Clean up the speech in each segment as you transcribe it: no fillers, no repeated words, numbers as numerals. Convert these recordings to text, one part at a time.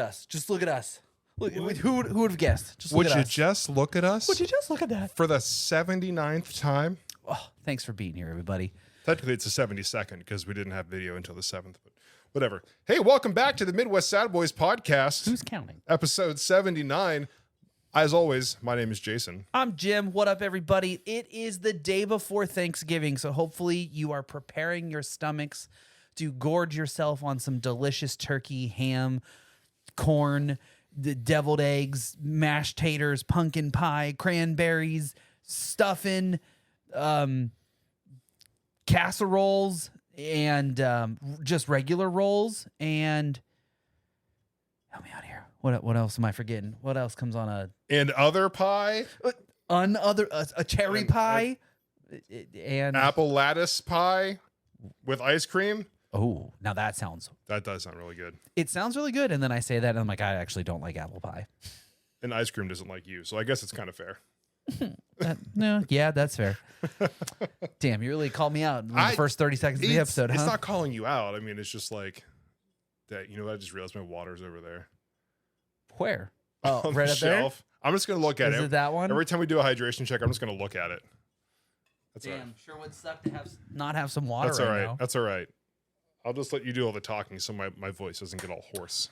us. Just look at us. Look, who would have guessed? Just look Would at you us. just look at us? Would you just look at that? For the 79th time? Oh, thanks for being here, everybody. Technically, it's the 72nd because we didn't have video until the 7th, but whatever. Hey, welcome back to the Midwest Sad Boys podcast. Who's counting? Episode 79. As always, my name is Jason. I'm Jim. What up, everybody? It is the day before Thanksgiving, so hopefully you are preparing your stomachs to gorge yourself on some delicious turkey, ham, corn, the deviled eggs, mashed taters, pumpkin pie, cranberries, stuffing, casseroles, and just regular rolls. And help me out here. What else am I forgetting? What else comes on a And other pie? a cherry pie and Apple lattice pie with ice cream? oh, now that sounds. That does sound really good. It sounds really good, and then I say that, and I'm like, I actually don't like apple pie. And ice cream doesn't like you, so I guess it's kind of fair. No, yeah, that's fair. Damn, you really called me out in the first 30 seconds of the episode, huh? It's not calling you out. I mean, it's just like that. You know, I just realized my water's over there. Where? Oh, On right the up there? shelf. I'm just going to look at Is it. it that one? Every time we do a hydration check, I'm just going to look at it. That's all right. Damn, sure would suck to not have some water That's all right right. now. That's all right. I'll just let you do all the talking so my voice doesn't get all hoarse.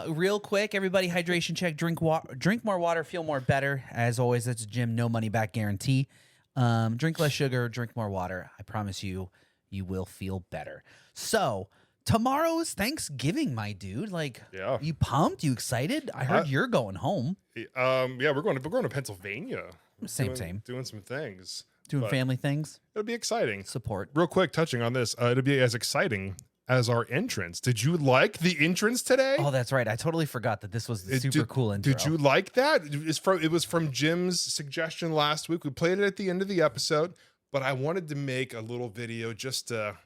Real quick, everybody, hydration check. Drink more water, feel more better. As always, that's a Jim no money back guarantee. Drink less sugar, drink more water. I promise you, you will feel better. So tomorrow's Thanksgiving, my dude. Like, Yeah. you pumped? You excited? I heard you're going home. Yeah, we're going to Pennsylvania. Same. Doing some things. Doing But family things. It'll be exciting. Support. Real quick, touching on this, it'll be as exciting as our entrance. Did you like the entrance today? Oh, that's right. I totally forgot that this was the super cool intro. Did you like that? It was from Jim's suggestion last week. We played it at the end of the episode, but I wanted to make a little video just to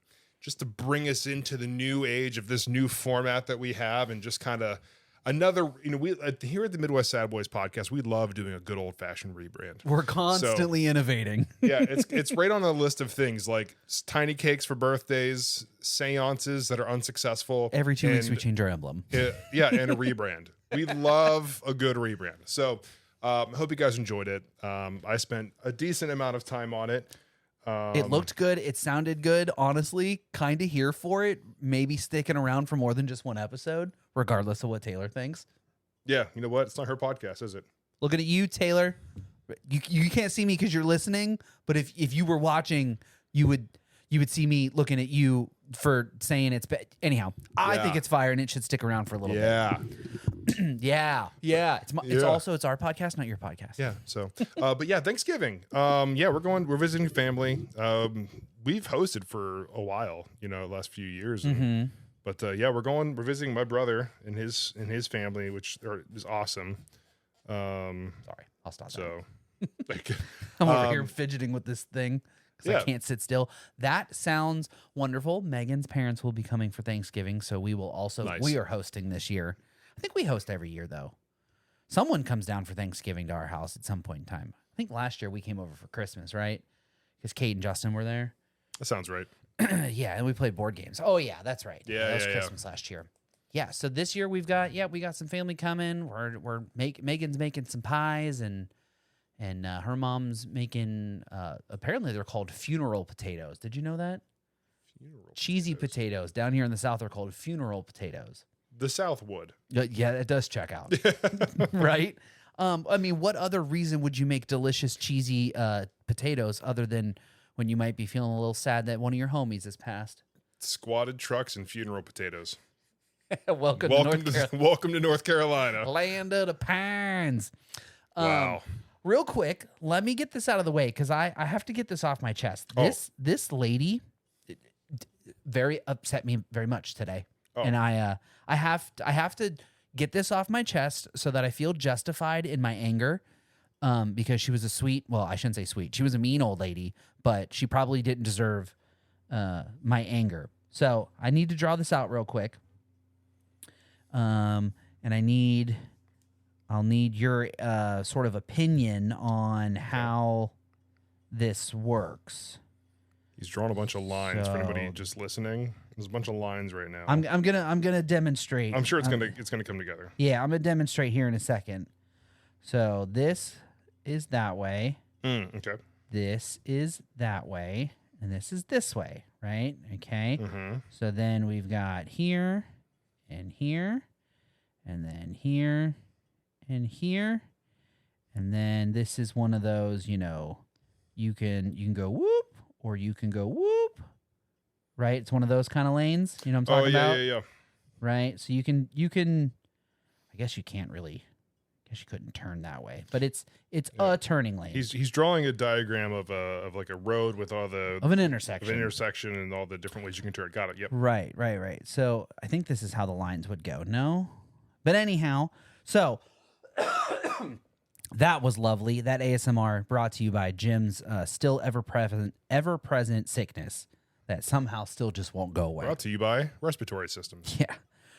bring us into the new age of this new format that we have, and just kind of another, we here at the Midwest Sad Boys podcast, we love doing a good old fashioned rebrand. We're constantly innovating. Yeah, it's right on the list of things like tiny cakes for birthdays, seances that are unsuccessful. Every 2 weeks we change our emblem. And a rebrand. We love a good rebrand. So I hope you guys enjoyed it. I spent a decent amount of time on it. It looked good. It sounded good. Honestly, kind of here for it. Maybe sticking around for more than just one episode, regardless of what Taylor thinks. Yeah, you know what? It's not her podcast, is it? Looking at you, Taylor. You can't see me because you're listening, but if you were watching, you would see me looking at you for saying it's bad. Anyhow, I think it's fire and it should stick around for a little bit. Yeah. It's our podcast, not your podcast. Yeah. So, but yeah, Thanksgiving. We're visiting family. We've hosted for a while, the last few years. But we're visiting my brother and his family, which is awesome. Sorry, I'll stop. So, I'm over here fidgeting with this thing because Yeah. I can't sit still. That sounds wonderful. Megan's parents will be coming for Thanksgiving, so we will also Nice. we are hosting this year. I think we host every year though. Someone comes down for Thanksgiving to our house at some point in time. I think last year we came over for Christmas, right? Because Kate and Justin were there. that sounds right. Yeah, and we played board games. Oh yeah, that's right. Yeah, that was yeah, Christmas last year. Yeah, so this year we got some family coming. Megan's making some pies and her mom's making apparently they're called funeral potatoes. Did you know that? Cheesy potatoes. Down here in the South are called funeral potatoes. The South would. Yeah, it does check out. Right? I mean, what other reason would you make delicious cheesy potatoes other than when you might be feeling a little sad that one of your homies has passed? Squatted trucks and funeral potatoes. Welcome to North Carolina. Welcome to North Carolina. Land of the Pines. Wow. Real quick, let me get this out of the way because I have to get this off my chest. This lady very upset me very much today. And I have to get this off my chest so that I feel justified in my anger, because she was I shouldn't say sweet. She was a mean old lady, but she probably didn't deserve my anger. So I need to draw this out real quick. And I'll need your sort of opinion on how this works. He's drawn a bunch of lines for anybody So- just listening. There's a bunch of lines right now. I'm gonna demonstrate. I'm sure it's gonna come together. Yeah, I'm gonna demonstrate here in a second. So this is that way. Okay. This is that way, and this is this way, right? Okay. So then we've got here, and here, and then here, and here, and then this is one of those. You can go whoop, or you can go whoop. Right, it's one of those kind of lanes. You know what I'm talking about? Yeah. Right, so you can. I guess you can't really. I guess you couldn't turn that way, but it's a turning lane. He's drawing a diagram of like a road with all the of an intersection, and all the different ways you can turn. Got it. Yep. Right. So I think this is how the lines would go. No, but anyhow, so that was lovely. That ASMR brought to you by Jim's still ever present sickness that somehow still just won't go away. Brought to you by respiratory systems. Yeah.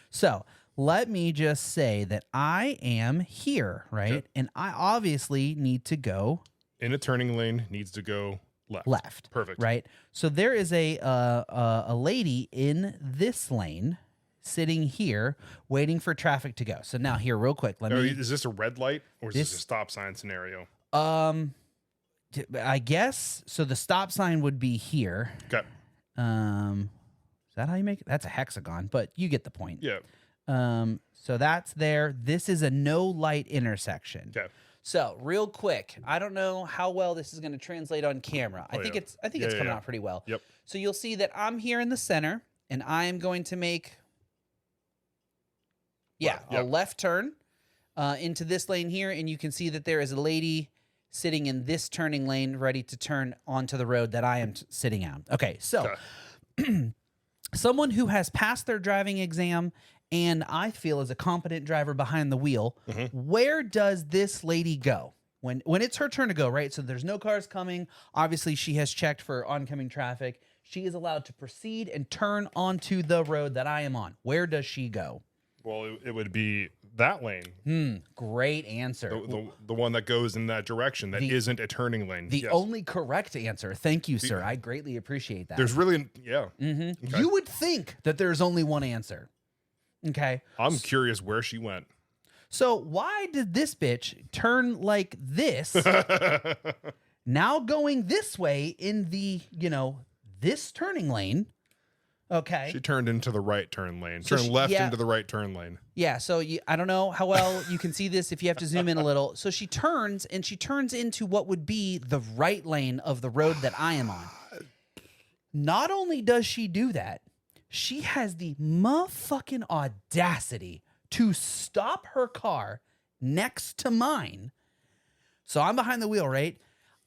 So let me just say that I am here, right? Okay. And I obviously need to go in a turning lane. Needs to go left. Perfect. Right. So there is a lady in this lane sitting here waiting for traffic to go. So now here, real quick, is this a red light or is this a stop sign scenario? I guess so. The stop sign would be here. Okay. Is that how you make it? That's a hexagon, but you get the point. Yeah. So that's there. This is a no light intersection. Okay. So real quick, I don't know how well this is going to translate on camera. I think it's coming out pretty well. Yep. So you'll see that I'm here in the center, and I am going to make a left turn into this lane here, and you can see that there is a lady sitting in this turning lane ready to turn onto the road that I am sitting on. Okay, so someone who has passed their driving exam and I feel is a competent driver behind the wheel, where does this lady go? When it's her turn to go, right? So there's no cars coming. Obviously, she has checked for oncoming traffic. She is allowed to proceed and turn onto the road that I am on. Where does she go? Well, it would be that lane. Great answer. The one that goes in that direction that isn't a turning lane. The only correct answer. Thank you, sir. I greatly appreciate that. There's really, Okay. You would think that there's only one answer. Okay. I'm curious where she went. So why did this bitch turn like this? Now going this way in the, this turning lane. Okay. She turned into the right turn lane. Turned left into the right turn lane. Yeah. So I don't know how well you can see this if you have to zoom in a little. So she turns into what would be the right lane of the road that I am on. Not only does she do that, she has the motherfucking audacity to stop her car next to mine. So I'm behind the wheel, right?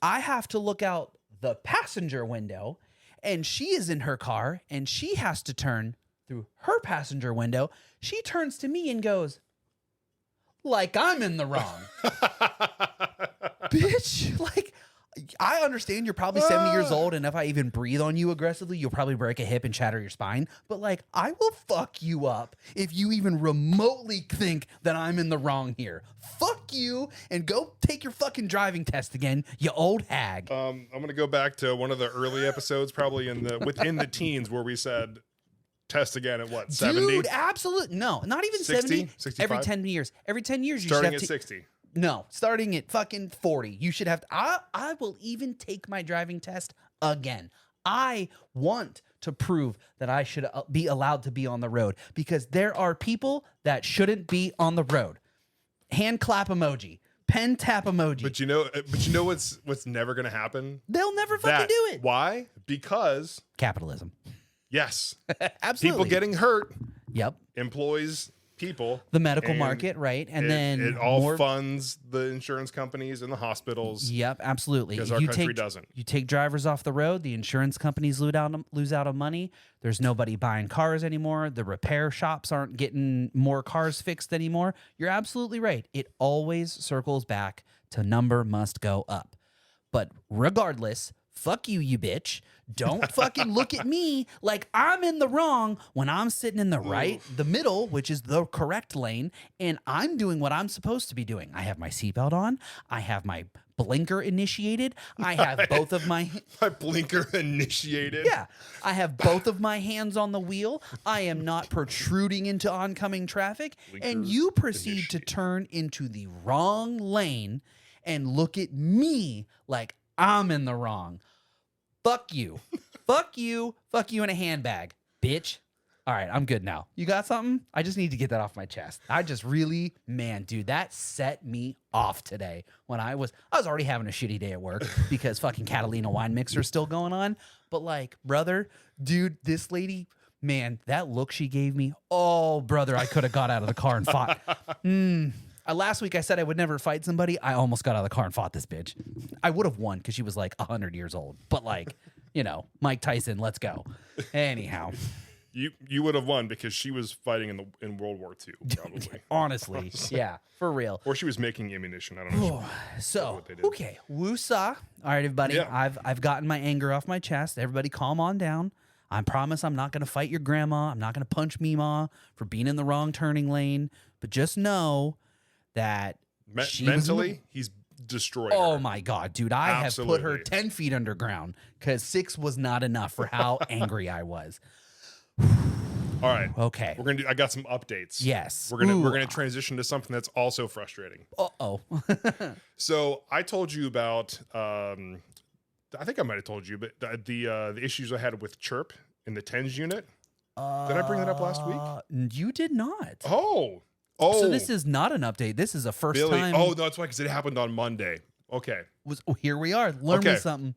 I have to look out the passenger window. And she is in her car, and she has to turn through her passenger window. She turns to me and goes, like I'm in the wrong. Bitch, like, I understand you're probably 70 years old, and if I even breathe on you aggressively, you'll probably break a hip and shatter your spine. But, like, I will fuck you up if you even remotely think that I'm in the wrong here. Fuck you, and go take your fucking driving test again, you old hag. I'm going to go back to one of the early episodes, probably within the teens, where we said test again at what, 70? Dude, absolutely. No, not even 60, 70. 65? Every 10 years. Every 10 years, you starting should have at 60. No, starting at fucking 40. You should have I will even take my driving test again. I want to prove that I should be allowed to be on the road because there are people that shouldn't be on the road. Hand clap emoji, pen tap emoji. But you know what's never going to happen? They'll never fucking do it. Why? Because capitalism. Yes. Absolutely. People getting hurt. Yep. Employs people, the medical market, right? And then it all funds the insurance companies and the hospitals. Yep, absolutely. Because our country doesn't. You take drivers off the road, the insurance companies lose out on money. There's nobody buying cars anymore. The repair shops aren't getting more cars fixed anymore. You're absolutely right. It always circles back to number must go up. But regardless, fuck you, you bitch. Don't fucking look at me like I'm in the wrong when I'm sitting in the middle, which is the correct lane, and I'm doing what I'm supposed to be doing. I have my seatbelt on. I have my blinker initiated. I have both of my blinker initiated. Yeah. I have both of my hands on the wheel. I am not protruding into oncoming traffic. Blinker and you proceed to turn into the wrong lane and look at me like I'm in the wrong. Fuck you. Fuck you. Fuck you in a handbag, bitch. All right, I'm good now. You got something? I just need to get that off my chest. I just really, man, dude, that set me off today when I was already having a shitty day at work because fucking Catalina wine mixer is still going on. But like, brother, dude, this lady, man, that look she gave me, oh, brother, I could have got out of the car and fought. Last week I said I would never fight somebody. I almost got out of the car and fought this bitch. I would have won because she was like 100 years old. But like, you know, Mike Tyson, let's go. Anyhow. You would have won because she was fighting in World War II, probably. Honestly, yeah, for real. Or she was making ammunition. I don't know. So, okay, woosah. All right, everybody. Yeah. I've gotten my anger off my chest. Everybody calm on down. I promise I'm not going to fight your grandma. I'm not going to punch Meemaw for being in the wrong turning lane. But just know that mentally, he's destroyed her. My God, dude. I have put her 10 feet underground because 6 was not enough for how angry I was. All right. Okay. I got some updates. Yes. We're gonna transition to something that's also frustrating. Uh-oh. So I told you about I think I might have told you, but the issues I had with Chirp in the TENS unit. Did I bring that up last week? You did not. Oh. So this is not an update. This is a first time. Oh, no, that's why, because it happened on Monday. Okay. Here we are. Learn me something.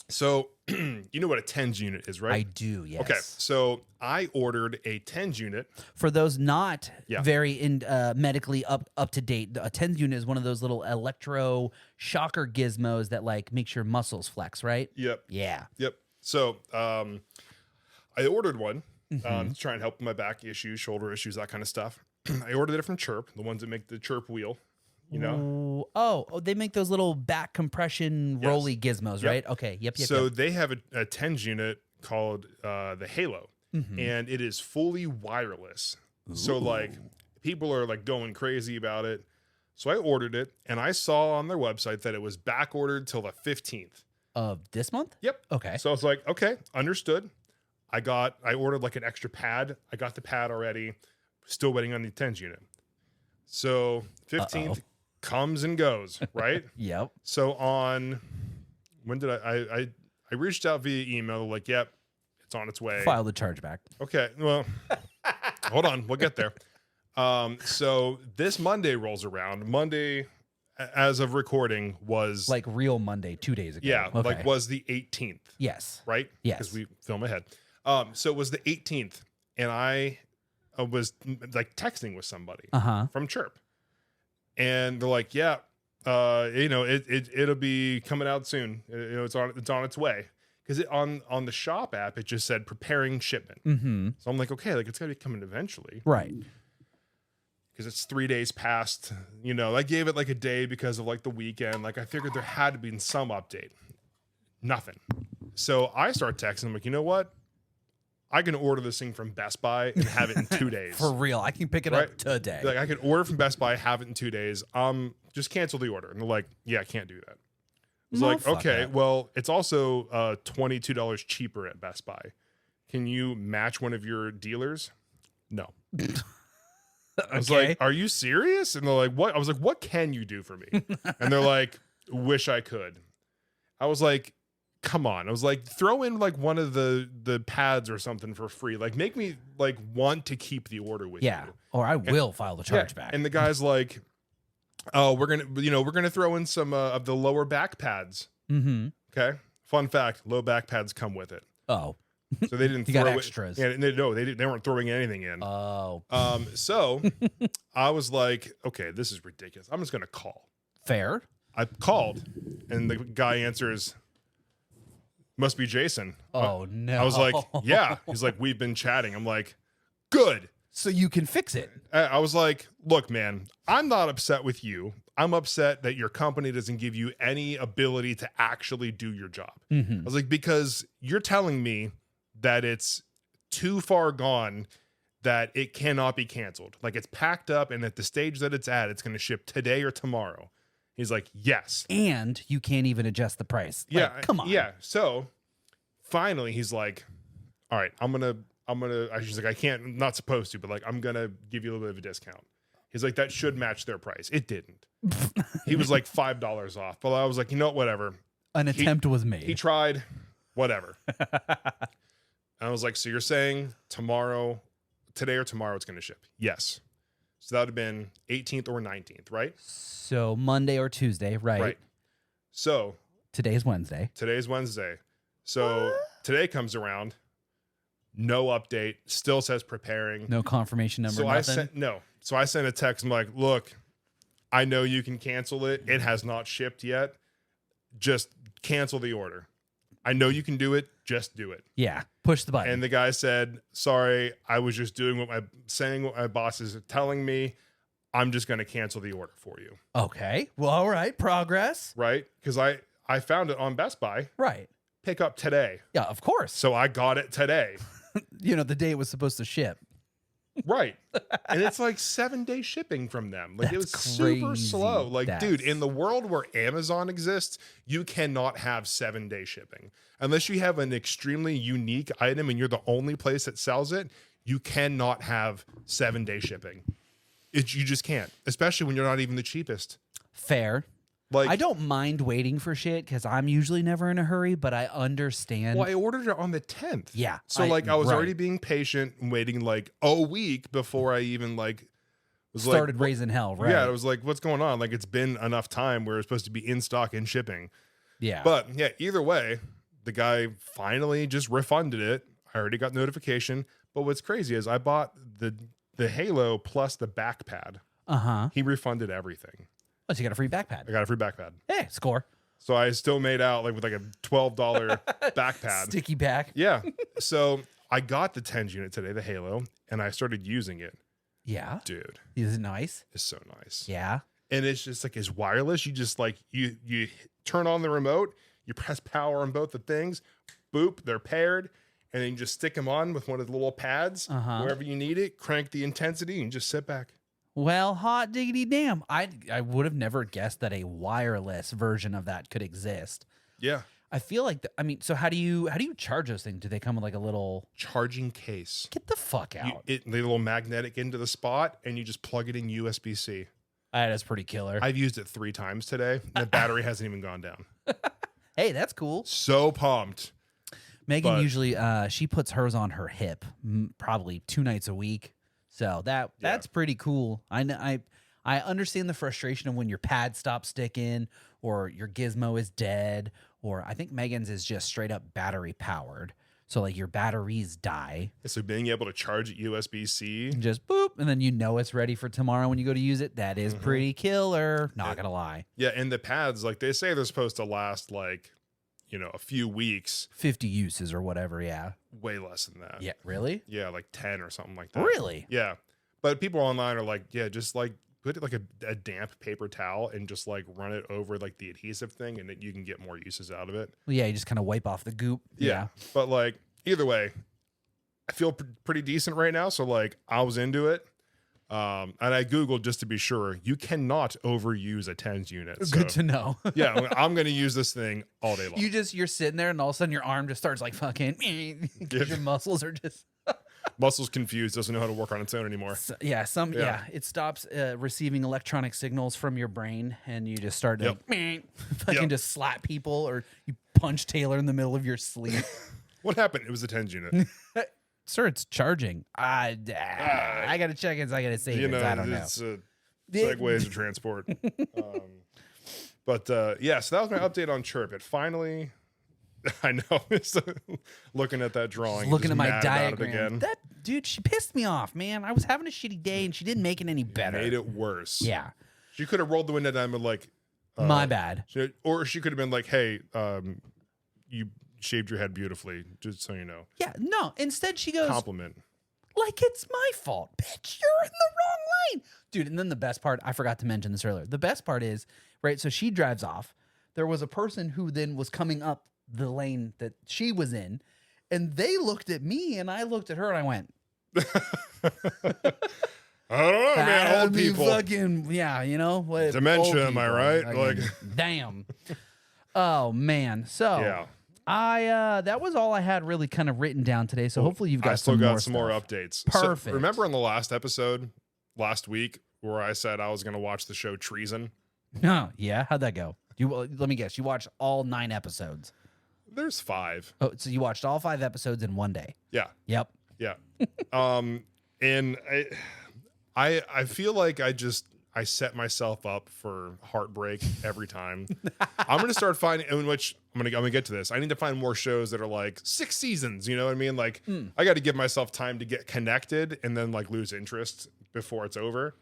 So, you know what a TENS unit is, right? I do, yes. Okay, so I ordered a TENS unit. For those not very medically up to date, a TENS unit is one of those little electro shocker gizmos that like makes your muscles flex, right? Yep. Yeah. Yep. So I ordered one to try and help with my back issues, shoulder issues, that kind of stuff. I ordered it from Chirp, the ones that make the Chirp wheel. You know? Oh, they make those little back compression rolly gizmos, right? Okay, yep. So they have a TENS unit called the Halo, and it is fully wireless. Ooh. So like people are like going crazy about it. So I ordered it, and I saw on their website that it was back ordered till the 15th of this month. Yep. Okay. So I was like, okay, understood. I ordered like an extra pad. I got the pad already. Still waiting on the TENS unit. So 15th. Comes and goes, right? Yep. So when did I reached out via email, like, yep, it's on its way. File the chargeback. Okay, well, hold on, we'll get there. So this Monday rolls around. Monday, as of recording, was like real Monday 2 days ago. Yeah, like was the 18th. Yes. Right? Yes. Because we film ahead. So it was the 18th, and I was like texting with somebody from Chirp. And they're like, yeah, it'll be coming out soon. It's on its way. Because on the shop app, it just said preparing shipment. So I'm like, okay, like it's got to be coming eventually. Right. Because it's 3 days past, I gave it like a day because of like the weekend. Like I figured there had to be some update. Nothing. So I start texting. I'm like, you know what? I can order this thing from Best Buy and have it in 2 days. For real. I can pick it up today. Like I can order from Best Buy, have it in 2 days. Just cancel the order. And they're like, yeah, I can't do that. I was like, okay, well, it's also $22 cheaper at Best Buy. Can you match one of your dealers? No. I was like, are you serious? And they're like, what? I was like, what can you do for me? And they're like, wish I could. I was like, come on. I was like, throw in like one of the pads or something for free. Like make me like want to keep the order with you. Or I will file the chargeback. And the guy's like, oh, we're gonna throw in some of the lower back pads. Okay. Fun fact, low back pads come with it. Oh. So they didn't throw got extras. Yeah, they weren't throwing anything in. Oh. So I was like, okay, this is ridiculous. I'm just gonna call. Fair. I called and the guy answers, must be Jason. Oh, no. I was like, yeah. He's like, we've been chatting. I'm like, good. So you can fix it. I was like, look, man, I'm not upset with you. I'm upset that your company doesn't give you any ability to actually do your job. I was like, because you're telling me that it's too far gone that it cannot be canceled. Like it's packed up and at the stage that it's at, it's going to ship today or tomorrow. He's like, yes. And you can't even adjust the price. Like, Yeah. come on. Yeah. So finally he's like, all right, she's like, I can't, not supposed to, but like, I'm going to give you a little bit of a discount. He's like, that should match their price. It didn't. He was like $5 off, but I was like, you know what, whatever. An attempt was made. He tried, whatever. I was like, so you're saying today or tomorrow it's going to ship? Yes. So that would have been 18th or 19th, right? So Monday or Tuesday, right? Right. So today's Wednesday. Today's Wednesday. So today comes around. No update. Still says preparing. No confirmation number. So I sent a text. I'm like, look, I know you can cancel it. It has not shipped yet. Just cancel the order. I know you can do it. Just do it. Yeah. Push the button. And the guy said, sorry, I was just doing what my boss is telling me. I'm just going to cancel the order for you. Okay. Well, all right. Progress. Right? Because I found it on Best Buy. Right. Pick up today. Yeah, of course. So I got it today. The day it was supposed to ship. Right. And it's like 7-day shipping from them. Like, it was super slow. Like, dude, in the world where Amazon exists, you cannot have 7-day shipping. Unless you have an extremely unique item and you're the only place that sells it, you cannot have 7-day shipping. You just can't, especially when you're not even the cheapest. Fair. Like, I don't mind waiting for shit because I'm usually never in a hurry, but I understand. Well, I ordered it on the 10th. Yeah. So I was already being patient and waiting like a week before I even started raising hell, right? Yeah, I was like, what's going on? Like, it's been enough time where it's supposed to be in stock and shipping. Yeah. But yeah, either way, the guy finally just refunded it. I already got notification. But what's crazy is I bought the Halo plus the back pad. Uh-huh. He refunded everything. Oh, so you got a free backpack. I got a free backpack. Hey, score. So I still made out like with like a $12 backpack. Sticky back. Yeah. So I got the TENS unit today, the Halo, and I started using it. Yeah. Dude. Is it nice? It's so nice. Yeah. And it's just like, it's wireless. You just like, you turn on the remote, you press power on both the things, boop, they're paired, and then you just stick them on with one of the little pads wherever you need it, crank the intensity, and just sit back. Well, hot diggity damn. I would have never guessed that a wireless version of that could exist. Yeah. I feel like so how do you charge those things? Do they come with like a little charging case? Get the fuck out. The little magnetic into the spot and you just plug it in USB-C. That is pretty killer. I've used it 3 times today. The battery hasn't even gone down. Hey, that's cool. So pumped. Megan usually she puts hers on her hip probably 2 nights a week. So that's pretty cool. I understand the frustration of when your pad stops sticking or your gizmo is dead, or I think Megan's is just straight up battery powered. So like your batteries die. So being able to charge it USB-C. Just boop, and then it's ready for tomorrow when you go to use it. That is pretty killer. Not gonna lie. Yeah, and the pads, like they say they're supposed to last like, a few weeks. 50 uses or whatever, yeah. Way less than that. Yeah, really? Yeah, like 10 or something like that. Really? Yeah. But people online are like, yeah, just like put it like a damp paper towel and just like run it over like the adhesive thing and then you can get more uses out of it. Well, yeah, you just kind of wipe off the goop. Yeah. But like either way, I feel pretty decent right now. So like I was into it. And I Googled just to be sure. You cannot overuse a TENS unit. So, good to know. Yeah, I'm going to use this thing all day long. You're sitting there and all of a sudden your arm just starts like fucking because your muscles are just muscles confused, doesn't know how to work on its own anymore. So, it stops receiving electronic signals from your brain and you just start to fucking just slap people or you punch Taylor in the middle of your sleep. What happened? It was a TENS unit. Sir, it's charging. I got to check it. I got to save it. I don't know. It's segways of transport. But so that was my update on Chirp. It finally, I know, looking at that drawing. Looking at my diagram. Again. That dude, she pissed me off, man. I was having a shitty day and she didn't make it any better. Made it worse. Yeah. She could have rolled the window down and been like, my bad. Or she could have been like, hey, you shaved your head beautifully, just so you know. Yeah, no. Instead, she goes, compliment. like it's my fault. Bitch, you're in the wrong lane. Dude, and then the best part, I forgot to mention this earlier. The best part is, right, so she drives off. There was a person who then was coming up the lane that she was in, and they looked at me, and I looked at her, and I went, I don't know, man. Old people. Fucking, yeah, you know? Dementia, am I right? Like, damn. Oh, man. So, yeah. That was all I had really kind of written down today. So hopefully you've got some more updates. Perfect. So remember on the last episode last week where I said I was going to watch the show Treason? Oh, yeah. How'd that go? Let me guess. You watched all 9 episodes. There's 5. Oh, so you watched all 5 episodes in one day. Yeah. Yep. Yeah. And I feel like I set myself up for heartbreak every time. I'm going to start finding, in which I'm going to get to this. I need to find more shows that are like 6 seasons. You know what I mean? Like I got to give myself time to get connected and then like lose interest before it's over.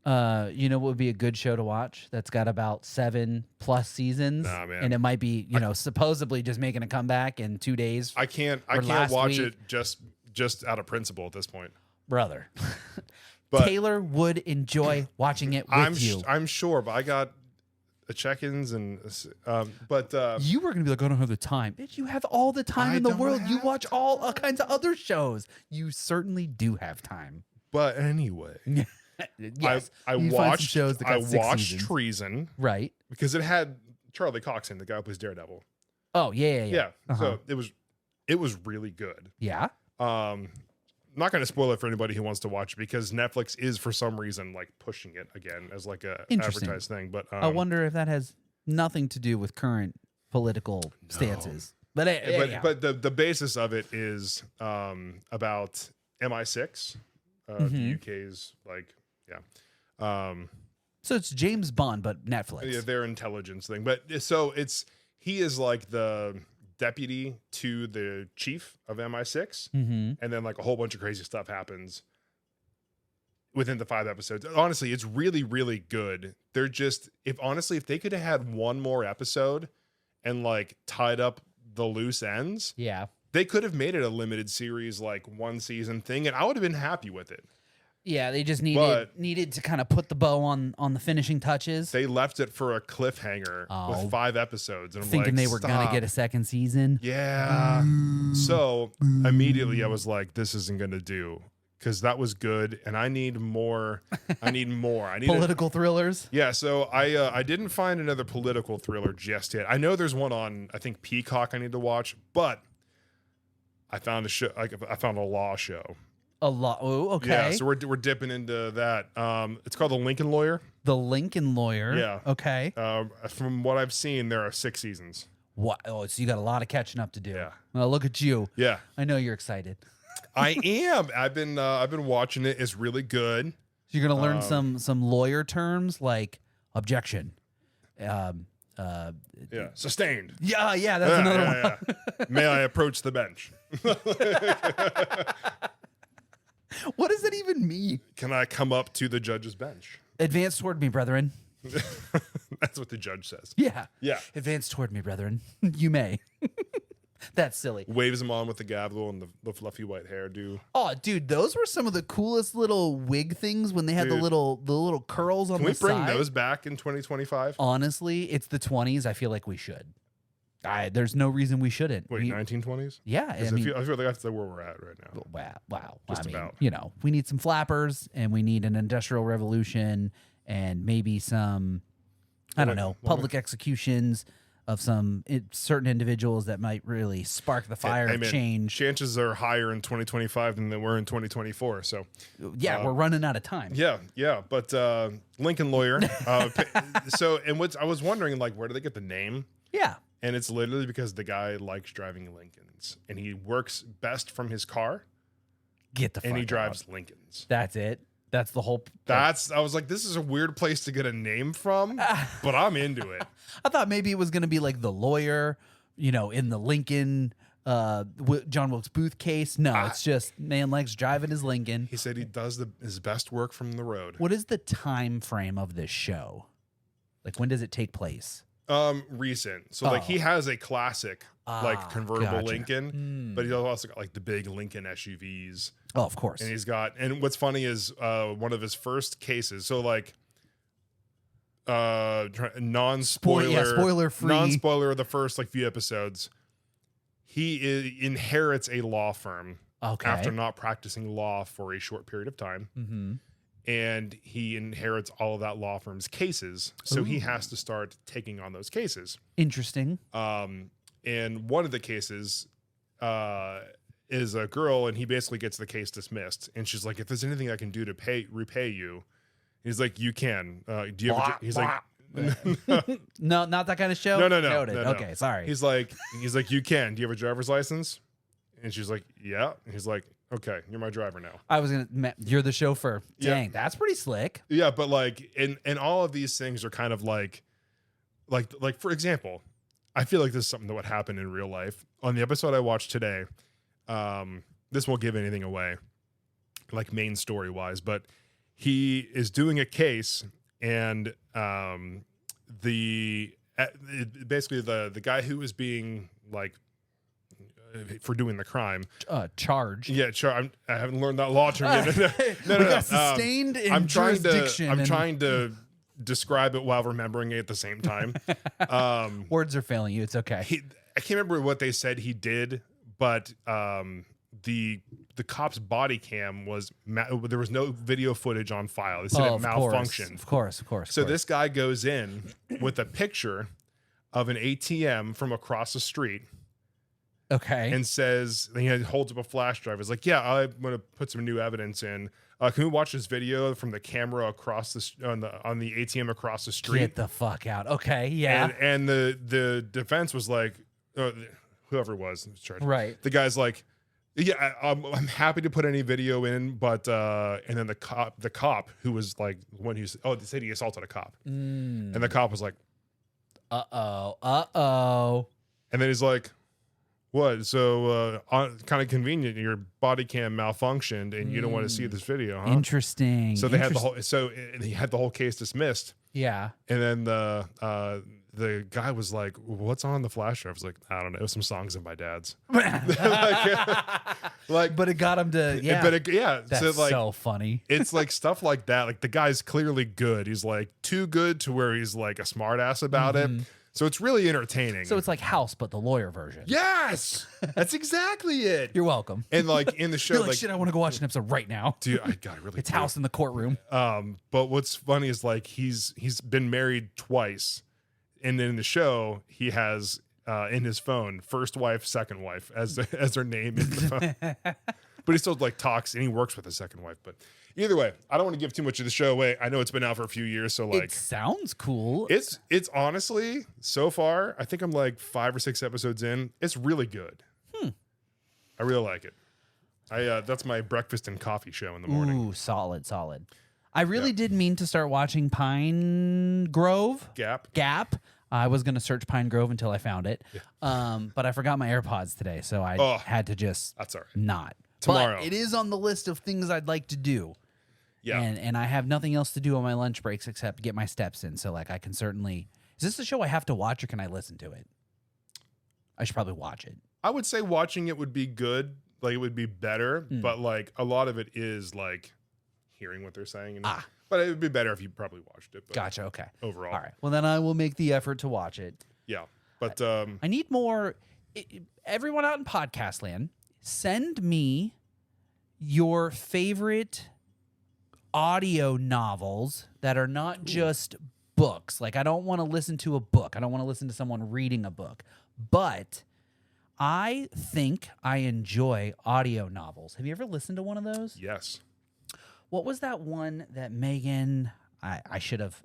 You know what would be a good show to watch? That's got about 7+ seasons. Nah, man. And it might be, supposedly just making a comeback in 2 days. I can't watch it just out of principle at this point. Brother. But Taylor would enjoy watching it with you. I'm sure, but I got check-ins and you were gonna be like, I don't have the time. Bitch, you have all the time in the world. You watch all kinds of other shows. You certainly do have time. But anyway, yes, I watched shows that got 6 seasons. Treason, right? Because it had Charlie Cox in, the guy who plays Daredevil. Oh yeah. So it was really good. Yeah. I'm not going to spoil it for anybody who wants to watch it because Netflix is for some reason like pushing it again as like a advertised thing. But I wonder if that has nothing to do with current political stances. But the basis of it is about MI6, the UK's so it's James Bond, but Netflix. Yeah, their intelligence thing. But so he is like the deputy to the chief of MI6, and then like a whole bunch of crazy stuff happens within the 5 episodes. Honestly, it's really, really good. They're just if they could have had one more episode and like tied up the loose ends, they could have made it a limited series, like 1 season thing, and I would have been happy with it. Yeah, they just needed to kind of put the bow on the finishing touches. They left it for a cliffhanger with 5 episodes. And I'm thinking like, they were going to get a second season. Yeah. So immediately I was like, this isn't going to do because that was good. And I need more. I need political thrillers. Yeah. So I didn't find another political thriller just yet. I know there's one on, I think, Peacock I need to watch, but I found I found a law show. A lot. Oh, okay. Yeah, so we're dipping into that. It's called The Lincoln Lawyer. The Lincoln Lawyer. Yeah. Okay. From what I've seen, there are 6 seasons. What? Oh, so you got a lot of catching up to do. Yeah. Well, look at you. Yeah. I know you're excited. I am. I've been watching it. It's really good. So you're gonna learn some lawyer terms like objection. Sustained. Yeah. That's another one. Yeah. May I approach the bench? What does that even mean? Can I come up to the judge's bench? Advance toward me, brethren. That's what the judge says. Yeah. Yeah. Advance toward me, brethren. You may. That's silly. Waves him on with the gavel and the fluffy white hairdo. Oh, dude, those were some of the coolest little wig things when they had the little curls on the side. Can we bring those back in 2025? Honestly, it's the 20s. I feel like we should. There's no reason we shouldn't. Wait, 1920s? Yeah. I feel like that's where we're at right now. Wow. Just about. We need some flappers and we need an industrial revolution and maybe some, public executions of some certain individuals that might really spark the fire of change. Chances are higher in 2025 than they were in 2024. So, we're running out of time. Yeah. But Lincoln Lawyer. I was wondering, like, where do they get the name? Yeah. And it's literally because the guy likes driving Lincolns and he works best from his car. And he drives Lincolns. That's it. That's the whole. I was like, this is a weird place to get a name from, but I'm into it. I thought maybe it was going to be like the lawyer, in the Lincoln, John Wilkes Booth case. No, it's just man likes driving his Lincoln. He said he does his best work from the road. What is the time frame of this show? Like, when does it take place? Recent. So like he has a classic like convertible gotcha. Lincoln, but he's also got like the big Lincoln SUVs. Oh, of course. And he's got, and what's funny is one of his first cases. So like non-spoiler, spoiler free, non-spoiler of the first like few episodes. He inherits a law firm after not practicing law for a short period of time. Mm-hmm. And he inherits all of that law firm's cases. So he has to start taking on those cases. Interesting. And one of the cases is a girl, and he basically gets the case dismissed. And she's like, if there's anything I can do to repay you, he's like, you can. Do you have he's like, no, not that kind of show. No. Okay, sorry. He's like, you can. Do you have a driver's license? And she's like, yeah. And he's like, okay, you're my driver now. You're the chauffeur. Dang, Yeah. that's pretty slick. Yeah, but like, and all of these things are kind of like for example, I feel like this is something that would happen in real life. On the episode I watched today, this won't give anything away, like main story wise, but he is doing a case, and basically the guy who was being like for doing the crime charged. Yeah, I haven't learned that law term yet. No. Sustained in I'm jurisdiction. trying to describe it while remembering it at the same time. Words are failing you. It's okay. I can't remember what they said he did, but the cop's body cam was there was no video footage on file. They said it malfunctioned. Of course. So this guy goes in with a picture of an ATM from across the street. Okay. And says, he holds up a flash drive. He's like, yeah, I'm going to put some new evidence in. Can we watch this video from the camera across on the ATM across the street? Get the fuck out. Okay. Yeah. And the defense was like, whoever it was, right. The guy's like, yeah, I'm happy to put any video in, but and then the cop who was like when they said he assaulted a cop, and the cop was like, uh-oh. And then he's like, what? So kind of convenient. Your body cam malfunctioned, and you don't want to see this video, huh? Interesting. So they had he had the whole case dismissed. Yeah. And then the guy was like, "What's on the flash drive?" I was like, "I don't know. It was some songs of my dad's." But it got him to That's so funny. It's like stuff like that. Like the guy's clearly good. He's like too good to where he's like a smart ass about it. So it's really entertaining. So it's like House, but the lawyer version. Yes, that's exactly it. You're welcome. And like in the show, like shit, I want to go watch an episode right now. Dude, I really. It's House in the courtroom. But what's funny is like he's been married twice, and then in the show he has in his phone first wife, second wife as their name in the phone. But he still like talks and he works with his second wife. But either way, I don't want to give too much of the show away. I know it's been out for a few years, so like it sounds cool. It's honestly so far, I think I'm like 5 or 6 episodes in. It's really good. I really like it. That's my breakfast and coffee show in the morning. Ooh, solid. I really did mean to start watching Pine Grove. Gap. I was going to search Pine Grove until I found it. Yeah. But I forgot my AirPods today, so I had to just that's all right. not. Tomorrow. But it is on the list of things I'd like to do. Yeah. And I have nothing else to do on my lunch breaks except get my steps in. So like I can certainly. Is this a show I have to watch or can I listen to it? I should probably watch it. I would say watching it would be good. Like it would be better, but like a lot of it is like hearing what they're saying. But it would be better if you probably watched it. But gotcha. Okay. Overall. All right. Well, then I will make the effort to watch it. Yeah. But I need more. Everyone out in podcast land, send me your favorite audio novels that are not just books. Like I don't want to listen to a book. I don't want to listen to someone reading a book. But I think I enjoy audio novels. Have you ever listened to one of those? Yes. What was that one that Megan? I should have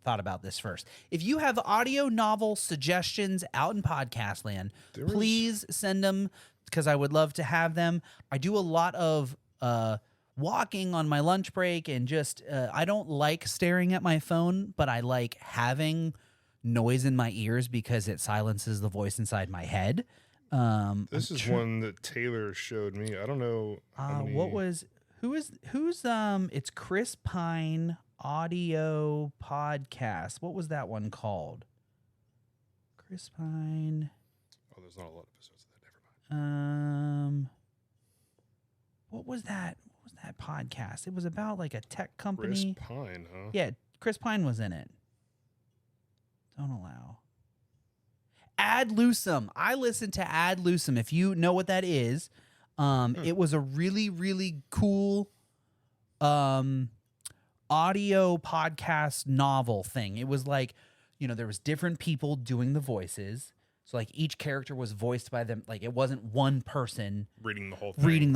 thought about this first. If you have audio novel suggestions out in podcast land, please send them because I would love to have them. I do a lot of walking on my lunch break and just I don't like staring at my phone, but I like having noise in my ears because it silences the voice inside my head. This is one that Taylor showed me. I don't know how many... who's it's Chris Pine audio podcast. What was that one called? Chris Pine. Oh, there's not a lot of episodes of that. Never mind. What was that? What was that podcast? It was about like a tech company. Chris Pine, huh? Yeah, Chris Pine was in it. Don't allow. Ad Lucem. I listened to Ad Lucem. If you know what that is, it was a really, really cool audio podcast novel thing. It was like, there was different people doing the voices. So like each character was voiced by them. Like it wasn't one person reading the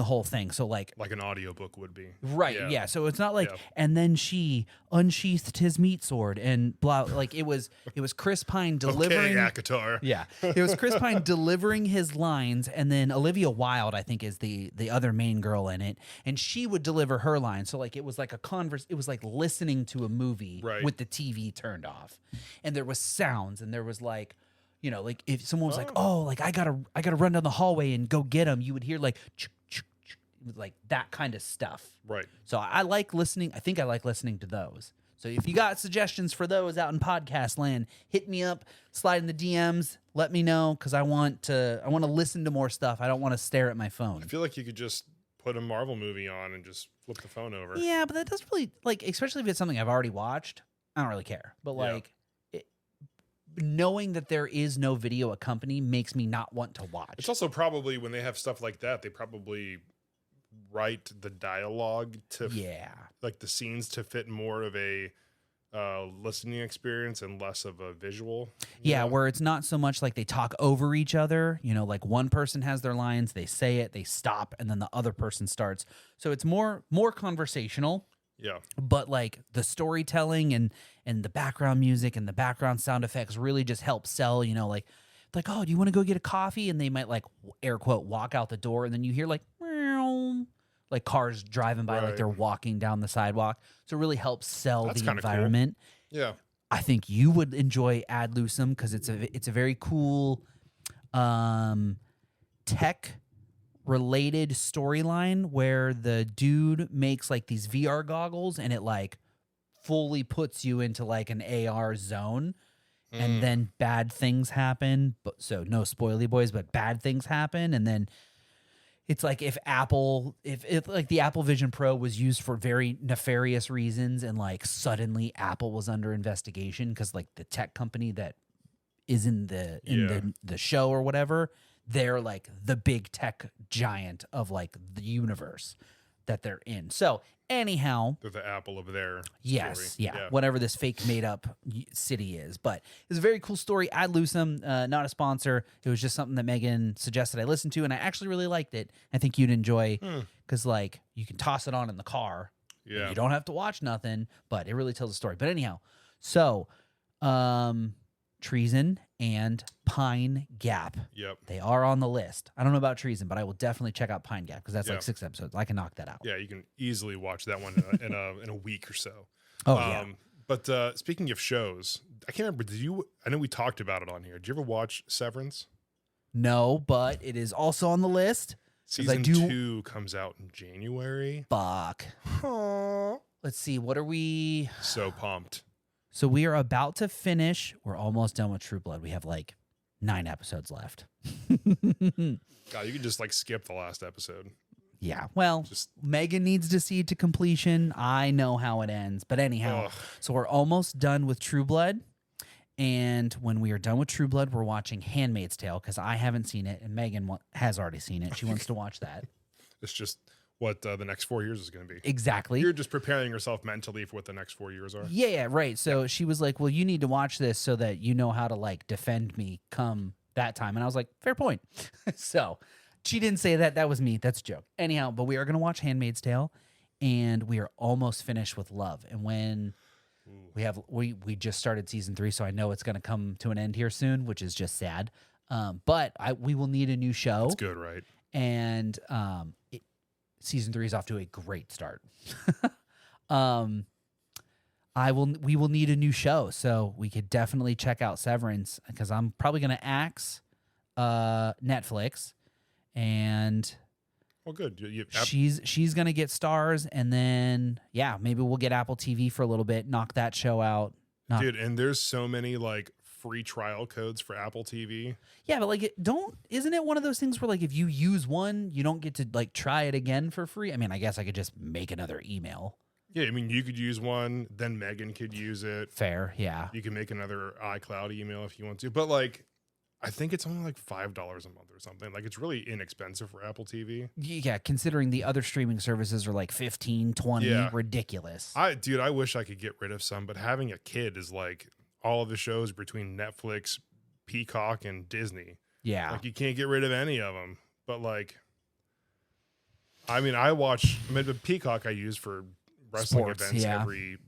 whole thing. So like an audiobook would be. Right. Yeah. So it's not like, and then she unsheathed his meat sword and blah. Like it was Chris Pine delivering. Okay, Akatar. Yeah. It was Chris Pine delivering his lines. And then Olivia Wilde, I think, is the other main girl in it. And she would deliver her lines. So like it was like it was like listening to a movie with the TV turned off. And there was sounds and there was like, like if someone was like, "Oh, like I gotta run down the hallway and go get him," you would hear like, like that kind of stuff. Right. So I like listening. I think I like listening to those. So if you got suggestions for those out in podcast land, hit me up, slide in the DMs, let me know because I want to listen to more stuff. I don't want to stare at my phone. I feel like you could just put a Marvel movie on and just flip the phone over. Yeah, but that doesn't really especially if it's something I've already watched. I don't really care. But knowing that there is no video accompany makes me not want to watch. It's also probably when they have stuff like that, they probably write the dialogue to like the scenes to fit more of a listening experience and less of a visual. Yeah, where it's not so much like they talk over each other. Like one person has their lines, they say it, they stop, and then the other person starts. So it's more conversational. Yeah. But like the storytelling and the background music and the background sound effects really just help sell, like, oh, do you want to go get a coffee? And they might like air quote walk out the door and then you hear like cars driving by like they're walking down the sidewalk. So it really helps sell the environment. Cool. Yeah. I think you would enjoy Ad Lucem because it's a very cool tech related storyline where the dude makes like these VR goggles and it like fully puts you into like an AR zone and then bad things happen. But so no spoily boys, but bad things happen. And then it's like if like the Apple Vision Pro was used for very nefarious reasons and like suddenly Apple was under investigation because like the tech company that is in the show or whatever, they're like the big tech giant of like the universe that they're in. So anyhow, they're the Apple of their story. Whatever this fake made up city is. But it's a very cool story. Ad Lucem, not a sponsor. It was just something that Megan suggested I listen to, and I actually really liked it. I think you'd enjoy because like you can toss it on in the car. Yeah, you don't have to watch nothing, but it really tells a story. But anyhow, so Treason and Pine Gap. Yep. They are on the list. I don't know about Treason, but I will definitely check out Pine Gap because that's like 6 episodes. I can knock that out. Yeah, you can easily watch that one in a week or so. Oh, yeah. But speaking of shows, I can't remember. I know we talked about it on here. Did you ever watch Severance? No, but it is also on the list. Season 2 comes out in January. Fuck. Aww. Let's see. What are we? So pumped. So we are about to finish. We're almost done with True Blood. We have like 9 episodes left. God, you can just like skip the last episode. Yeah. Well, Megan needs to see it to completion. I know how it ends. But anyhow, so we're almost done with True Blood. And when we are done with True Blood, we're watching Handmaid's Tale because I haven't seen it and Megan has already seen it. She wants to watch that. It's just what the next 4 years is going to be. Exactly. You're just preparing yourself mentally for what the next 4 years are. Yeah, right. So she was like, well, you need to watch this so that you know how to like defend me come that time. And I was like, fair point. So she didn't say that. That was me. That's a joke. Anyhow, but we are going to watch Handmaid's Tale and we are almost finished with Love. And when we just started season 3, so I know it's going to come to an end here soon, which is just sad. But we will need a new show. That's good, right? And season 3 is off to a great start. We will need a new show, so we could definitely check out Severance because I'm probably going to axe Netflix, and good. She's going to get Stars, and then maybe we'll get Apple TV for a little bit, knock that show out. Dude, and there's so many like free trial codes for Apple TV. Yeah, but like, isn't it one of those things where like if you use one, you don't get to like try it again for free? I mean, I guess I could just make another email. Yeah, I mean, you could use one, then Megan could use it. Fair, yeah. You can make another iCloud email if you want to. But like, I think it's only like $5 a month or something. Like, it's really inexpensive for Apple TV. Yeah, considering the other streaming services are like 15, 20, ridiculous. I wish I could get rid of some, but having a kid is like all of the shows between Netflix, Peacock, and Disney. Yeah. Like, you can't get rid of any of them. But like, I mean, the Peacock I use for wrestling events every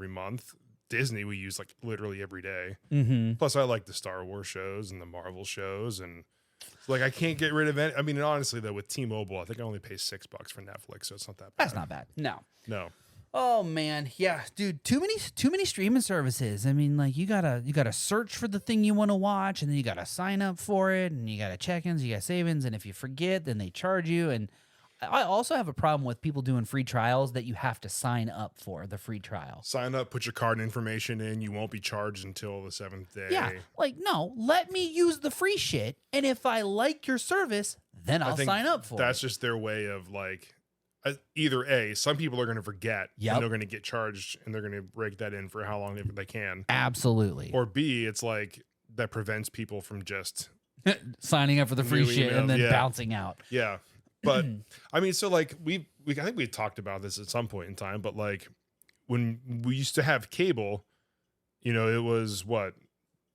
month. Disney we use like literally every day. Mm-hmm. Plus I like the Star Wars shows and the Marvel shows, and so, like, I can't get rid of it. I mean, and honestly though, with T-Mobile, I think I only pay $6 for Netflix, so it's not that bad. That's not bad. No. Oh man, yeah, dude, too many streaming services. I mean, like you gotta search for the thing you want to watch, and then you gotta sign up for it, and you gotta check-ins, you got savings, and if you forget, then they charge you. And I also have a problem with people doing free trials that you have to sign up for the free trial. Sign up, put your card information in. You won't be charged until the 7th day. Yeah, like no, let me use the free shit, and if I like your service, then I'll sign up for it. That's just their way of like. Either A, some people are going to forget and they're going to get charged and they're going to break that in for how long they can. Absolutely. Or B, it's like that prevents people from just signing up for the free shit and then bouncing out. Yeah. But I mean, so like I think we talked about this at some point in time, but like when we used to have cable, you know, it was what,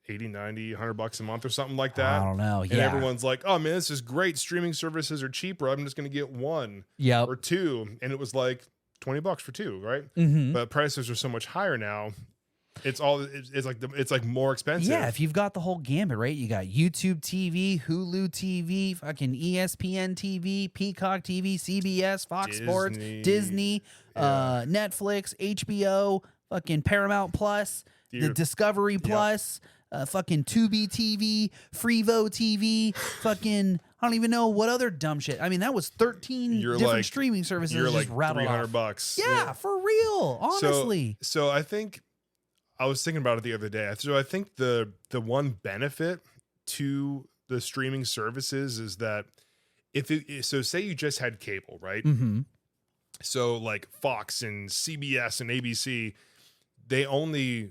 80, 90, $100 a month or something like that. I don't know. Yeah. And everyone's like, oh man, this is great. Streaming services are cheaper. I'm just going to get one or two. And it was like $20 for two, right? Mm-hmm. But prices are so much higher now. It's like more expensive. Yeah. If you've got the whole gambit, right? You got YouTube TV, Hulu TV, fucking ESPN TV, Peacock TV, CBS, Fox Sports, Disney, Netflix, HBO, fucking Paramount Plus, the Discovery Plus. Fucking Tubi TV, Freevo TV, fucking I don't even know what other dumb shit. I mean, that was 13 different streaming services. You're just like $300. Yeah, for real. Honestly. So I think I was thinking about it the other day. So I think the one benefit to the streaming services is that so say you just had cable, right? Mm-hmm. So like Fox and CBS and ABC, they only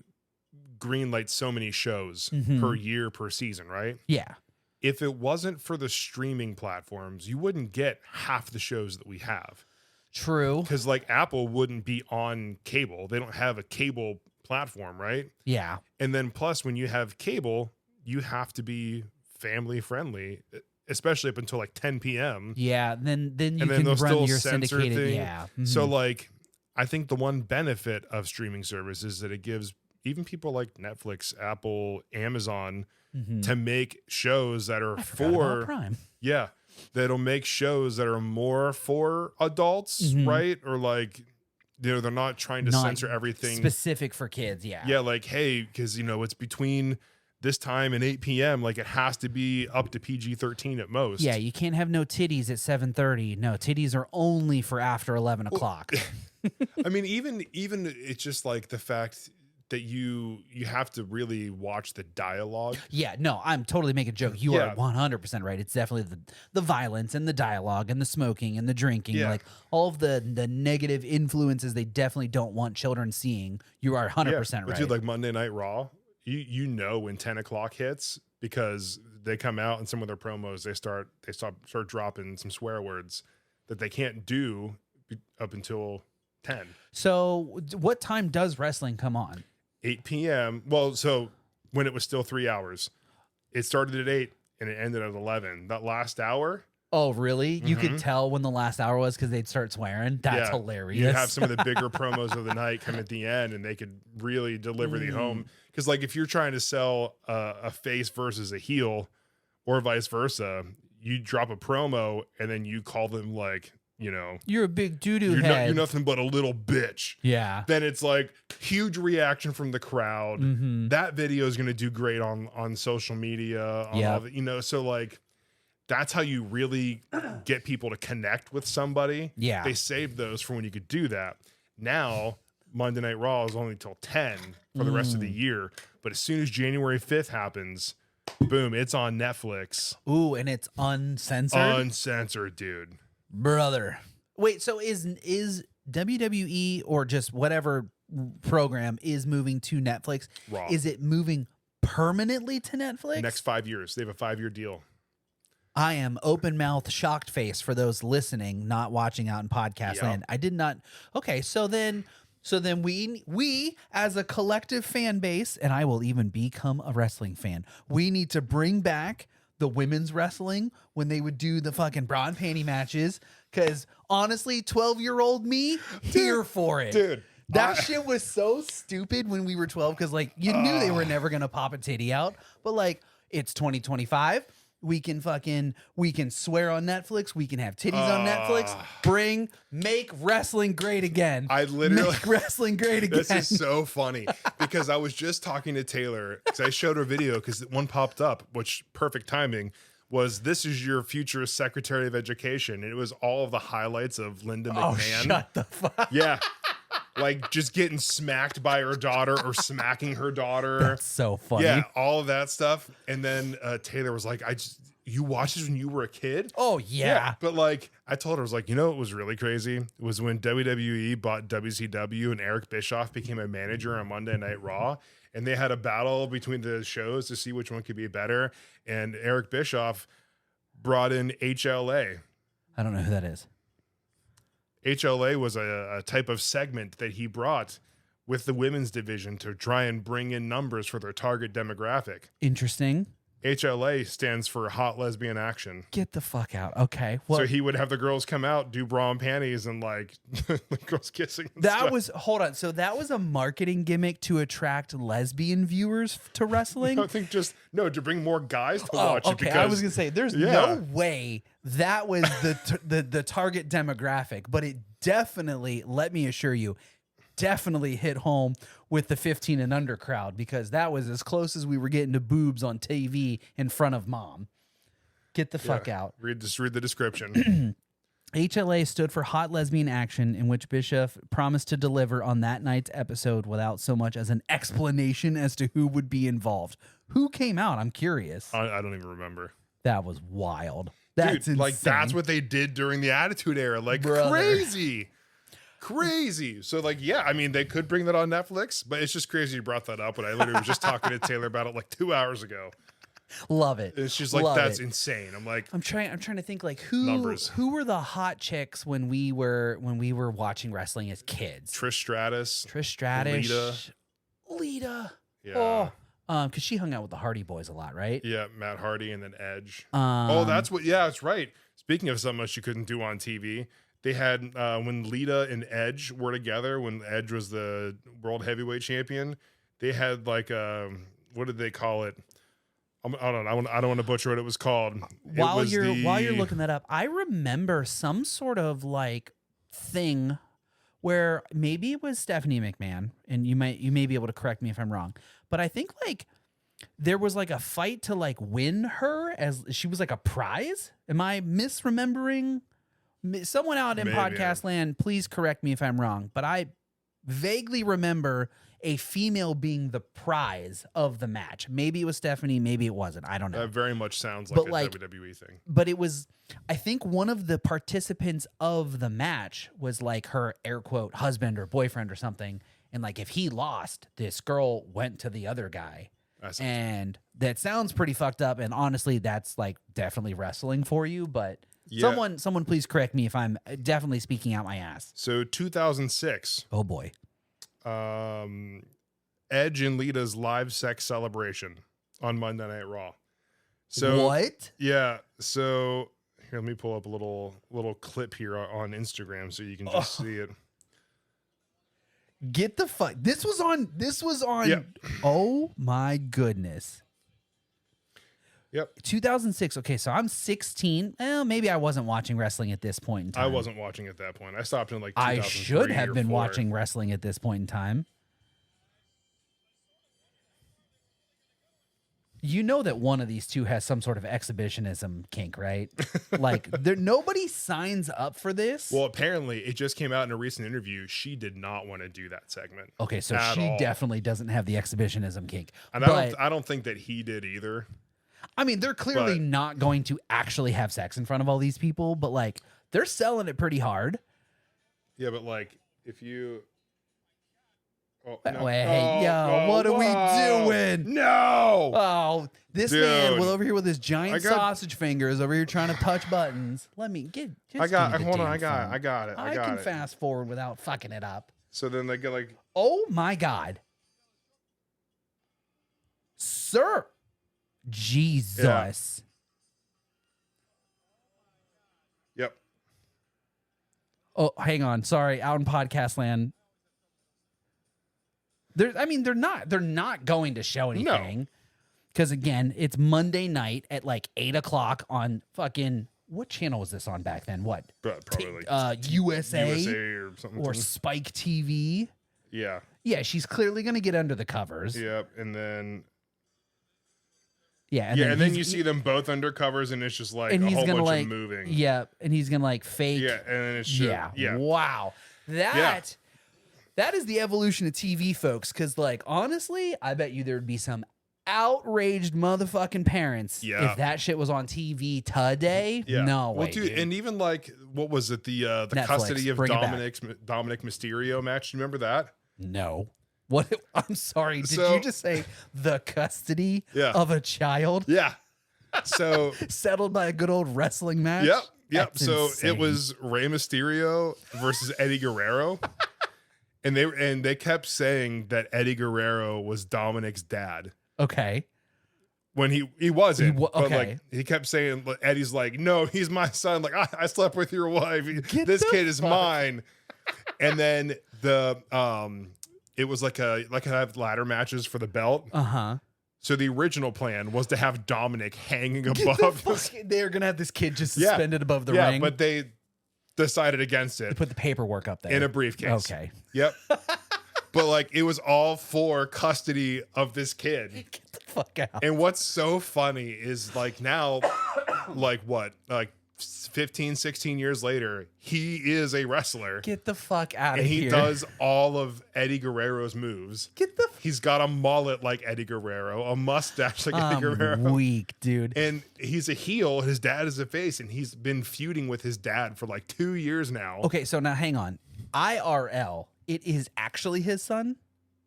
greenlight so many shows per year per season, right? Yeah. If it wasn't for the streaming platforms, you wouldn't get half the shows that we have. True. Because like Apple wouldn't be on cable. They don't have a cable platform, right? Yeah. And then plus when you have cable, you have to be family friendly, especially up until like 10 p.m. Yeah. Then you can run your syndicated thing. Yeah. Mm-hmm. So like I think the one benefit of streaming services is that it gives even people like Netflix, Apple, Amazon to make shows that are for Prime. Yeah. That'll make shows that are more for adults, right? Or like, you know, they're not trying to censor everything specific for kids. Yeah. Yeah. Like, hey, because, you know, it's between this time and 8 p.m. Like it has to be up to PG-13 at most. Yeah. You can't have no titties at 7:30. No, titties are only for after 11 o'clock. I mean, even it's just like the fact that you have to really watch the dialogue. Yeah, no, I'm totally making a joke. You are 100% right. It's definitely the violence and the dialogue and the smoking and the drinking, like all of the negative influences they definitely don't want children seeing. You are 100% right. But dude, like Monday Night Raw, you know when 10 o'clock hits because they come out and some of their promos they start dropping some swear words that they can't do up until 10. So what time does wrestling come on? 8 p.m. Well, so when it was still 3 hours, it started at 8 and it ended at 11. That last hour. Oh, really? You could tell when the last hour was because they'd start swearing. That's hilarious. You have some of the bigger promos of the night come at the end and they could really deliver the home. Because like if you're trying to sell a face versus a heel or vice versa, you drop a promo and then you call them like, you know, you're a big doo-doo head. You're nothing but a little bitch. Yeah. Then it's like huge reaction from the crowd. That video is going to do great on social media. You know, so like that's how you really get people to connect with somebody. Yeah. They saved those for when you could do that. Now, Monday Night Raw is only till 10 for the rest of the year. But as soon as January 5th happens, boom, it's on Netflix. Ooh, and it's uncensored? Uncensored, dude. Brother. Wait, so is WWE or just whatever program is moving to Netflix? Raw. Is it moving permanently to Netflix? Next 5 years. They have a 5-year deal. I am open mouth, shocked face for those listening, not watching out in podcast land. I did not. Okay, so then we as a collective fan base, and I will even become a wrestling fan, we need to bring back the women's wrestling when they would do the fucking bra and panty matches. Because honestly, 12-year-old me, here for it. Dude. That shit was so stupid when we were 12 because, like, you knew they were never going to pop a titty out. But, like, it's 2025. We can swear on Netflix. We can have titties on Netflix. Make wrestling great again. Make wrestling great again. This is so funny because I was just talking to Taylor because I showed her video because one popped up, which perfect timing was this is your future Secretary of Education. And it was all of the highlights of Linda McMahon. Oh, shut the fuck. Yeah. Like just getting smacked by her daughter or smacking her daughter. That's so funny. Yeah, all of that stuff. And then Taylor was like, you watched this when you were a kid? Oh, yeah. But like, I told her, I was like, you know what was really crazy? It was when WWE bought WCW and Eric Bischoff became a manager on Monday Night Raw. And they had a battle between the shows to see which one could be better. And Eric Bischoff brought in HLA. I don't know who that is. HLA was a type of segment that he brought with the women's division to try and bring in numbers for their target demographic. Interesting. HLA stands for Hot Lesbian Action. Get the fuck out. Okay. Well, so he would have the girls come out, do bra and panties, and like the girls kissing. Hold on. So that was a marketing gimmick to attract lesbian viewers to wrestling? I think to bring more guys to watch it. Because, I was going to say, there's no way that was the target demographic, but it definitely, let me assure you, definitely hit home with the 15 and under crowd because that was as close as we were getting to boobs on TV in front of mom. Get the fuck out. Read the description. HLA stood for Hot Lesbian Action, in which Bishop promised to deliver on that night's episode without so much as an explanation as to who would be involved. Who came out? I'm curious. I don't even remember. That was wild. That's insane. Like that's what they did during the Attitude Era. Like crazy. So like, yeah, I mean, they could bring that on Netflix, but it's just crazy you brought that up when I literally was just talking to Taylor about it like 2 hours ago. Love it. It's just like, that's insane. I'm like, I'm trying to think like who were the hot chicks when we were watching wrestling as kids? Trish Stratus, Lita. Yeah. Because she hung out with the Hardy Boys a lot, right? Yeah, Matt Hardy and then Edge. That's right. Speaking of something else you couldn't do on TV, they had when Lita and Edge were together, when Edge was the World Heavyweight Champion, they had like what did they call it? I don't want to butcher what it was called. While you're looking that up, I remember some sort of like thing where maybe it was Stephanie McMahon, and you may be able to correct me if I'm wrong, but I think like there was like a fight to like win her as she was like a prize. Am I misremembering? Someone out in podcast land, please correct me if I'm wrong, but I vaguely remember a female being the prize of the match. Maybe it was Stephanie, maybe it wasn't. I don't know. That very much sounds like a WWE thing. But it was, I think one of the participants of the match was like her air quote husband or boyfriend or something. And like if he lost, this girl went to the other guy. And that sounds pretty fucked up. And honestly, that's like definitely wrestling for you. But someone please correct me if I'm definitely speaking out my ass. So 2006. Oh boy. Edge and Lita's live sex celebration on Monday Night Raw. So what? Yeah. So here, let me pull up a little clip here on Instagram so you can just see it. Get the fuck. This was on. Yep. Oh my goodness. Yep. 2006. Okay, so I'm 16. Well, maybe I wasn't watching wrestling at this point in time. I wasn't watching at that point. I stopped in like 2003 I should have been 4. watching wrestling at this point in time. You know that one of these two has some sort of exhibitionism kink, right? Like, nobody signs up for this. Well, apparently, it just came out in a recent interview. She did not want to do that segment. Okay, so she definitely doesn't have the exhibitionism kink. And I don't think that he did either. I mean, they're clearly not going to actually have sex in front of all these people, but like, they're selling it pretty hard. Yeah, but like, if you... Oh, no. What are we doing? No! Oh, this man over here with his giant sausage fingers over here trying to touch buttons. Let me get. I got it. I got it. I can fast forward without fucking it up. So then they get like, oh my God, sir, Jesus. Yep. Oh, hang on. Sorry, out in podcast land. They're not going to show anything. Because again, it's Monday night at like 8:00 on fucking, what channel was this on back then? What? Probably USA or something. Or Spike TV. Yeah. Yeah, she's clearly going to get under the covers. Yep. And then. Yeah. And then you see them both under covers and it's just like a whole bunch of moving. Yeah. And he's going to like fake. Yeah. And then it's just. Yeah. Wow. That is the evolution of TV, folks. Because, like, honestly, I bet you there would be some outraged motherfucking parents if that shit was on TV today. Yeah. No way, dude. And even, like, what was it? The Netflix, custody of Dominic Mysterio match. You remember that? No. What? I'm sorry. Did you just say the custody of a child? Yeah. So settled by a good old wrestling match? Yep. That's so insane. It was Rey Mysterio versus Eddie Guerrero. And they kept saying that Eddie Guerrero was Dominic's dad. Okay. When he wasn't. But okay. like he kept saying, Eddie's like, no, he's my son. Like, I slept with your wife. This kid is mine. And then it was like have ladder matches for the belt. Uh-huh. So the original plan was to have Dominic hanging above. They're gonna have this kid just suspended above the ring. Yeah, but they decided against it. They put the paperwork up there in a briefcase. Okay. Yep. But like it was all for custody of this kid. Get the fuck out. And what's so funny is like now, like 15, 16 years later, he is a wrestler. Get the fuck out of here. And he does all of Eddie Guerrero's moves. He's got a mullet like Eddie Guerrero, a mustache like Eddie Guerrero. Weak, dude. And he's a heel. His dad is a face, and he's been feuding with his dad for like 2 years now. Okay, so now hang on. IRL, it is actually his son?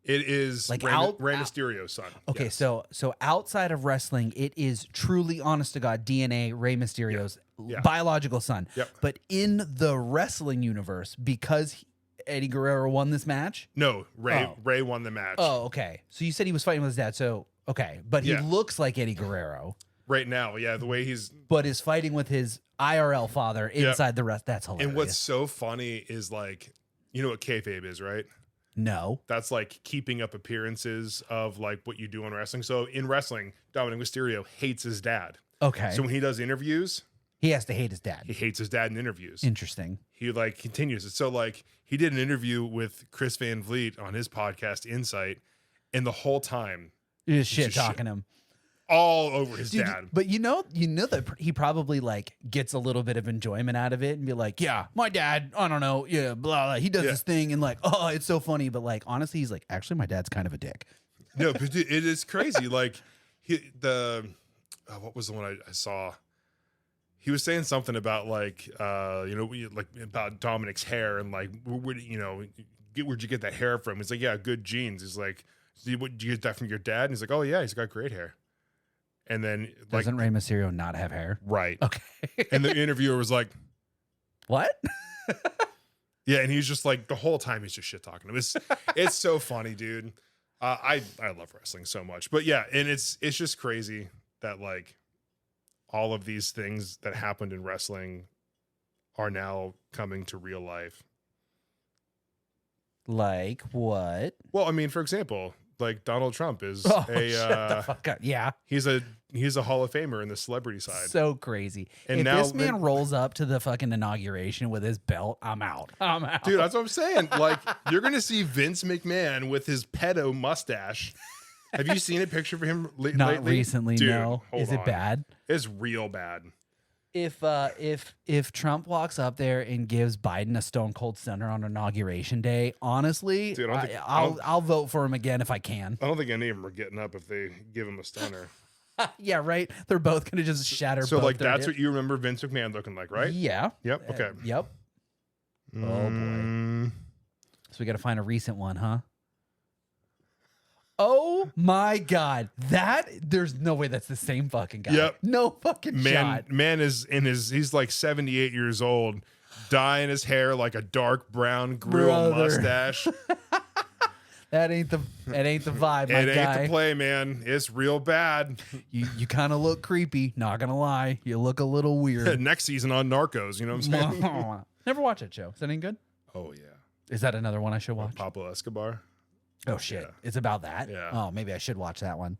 It is like Rey Mysterio's son. Okay, yes. so outside of wrestling, it is truly, honest to God, DNA Rey Mysterio's biological son. Yep. But in the wrestling universe, because Eddie Guerrero won this match? No, Rey won the match. Oh, okay. So you said he was fighting with his dad. So okay, but he looks like Eddie Guerrero right now. Yeah, the way he's but is fighting with his IRL father inside the rest. That's hilarious. And what's so funny is like, you know what kayfabe is, right? No. That's like keeping up appearances of like what you do in wrestling. So in wrestling, Dominic Mysterio hates his dad. Okay. So when he does interviews, he has to hate his dad. He hates his dad in interviews. Interesting. He like continues it. So like he did an interview with Chris Van Vliet on his podcast Insight, and the whole time he's shit talking him all over his dad. But you know that he probably like gets a little bit of enjoyment out of it and be like, yeah, my dad, I don't know, yeah, blah, blah. He does this thing and like, oh, it's so funny. But like, honestly, he's like, actually, my dad's kind of a dick. No, but it is crazy. Like what was the one I saw? He was saying something about like, about Dominic's hair and like, where'd you get that hair from? He's like, yeah, good genes. He's like, did you get that from your dad? And he's like, oh yeah, he's got great hair. And then doesn't Rey Mysterio not have hair? Right. Okay. And the interviewer was like, what? Yeah. And he's just like, the whole time he's just shit talking him. It's so funny, dude. I love wrestling so much, but yeah. And it's just crazy that like all of these things that happened in wrestling are now coming to real life. Like what? Well, I mean, for example, like Donald Trump is shut the fuck up. Yeah. He's a Hall of Famer in the celebrity side. So crazy. And if now this man rolls up to the fucking inauguration with his belt, I'm out. Dude, that's what I'm saying. Like, you're gonna see Vince McMahon with his pedo mustache Have you seen a picture of him Not lately? recently, Dude, no. hold Is it on. bad? It's real bad. If Trump walks up there and gives Biden a stone cold stunner on inauguration day, honestly, Dude, I'll vote for him again if I can. I don't think any of them are getting up if they give him a stunner. Yeah, right. They're both gonna just shatter. So both like their that's hips. what you remember Vince McMahon looking like, right? Yeah. Yep. Okay. Yep. Oh boy. So we got to find a recent one, huh? Oh my God. There's no way that's the same fucking guy. Yep. No fucking shot. Man is he's like 78 years old, dyeing his hair like a dark brown grill mustache. That ain't the vibe, my guy. It ain't the play, man. It's real bad. You kind of look creepy, not gonna lie. You look a little weird. Next season on Narcos, you know what I'm saying? Never watched that show. Is that any good? Oh yeah. Is that another one I should watch? Pablo Escobar. Oh shit. Yeah. It's about that? Yeah. Oh, maybe I should watch that one.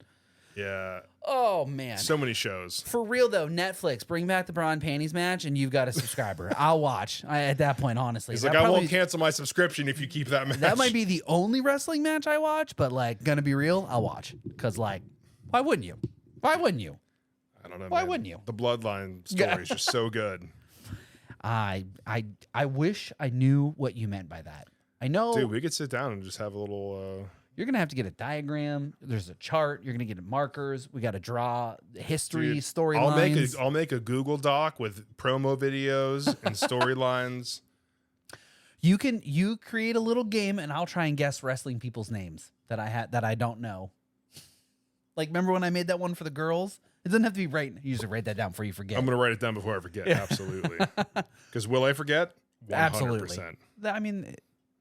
Yeah. Oh man. So many shows. For real though, Netflix, bring back the bra and panties match and you've got a subscriber. I'll watch. At that point, honestly. He's like, I won't cancel my subscription if you keep that match. That might be the only wrestling match I watch, but like, gonna be real, I'll watch. Cause like, why wouldn't you? Why wouldn't you? I don't know. Why man. wouldn't you? The bloodline story is just so good. I wish I knew what you meant by that. I know. Dude, we could sit down and just have a little You're going to have to get a diagram. There's a chart. You're going to get markers. We got to draw history, storylines. I'll make a Google Doc with promo videos and storylines. You create a little game and I'll try and guess wrestling people's names that I don't know. Like, remember when I made that one for the girls? It doesn't have to be right. You usually write that down before you forget. I'm going to write it down before I forget. Absolutely. Because will I forget? 100%. Absolutely. I mean,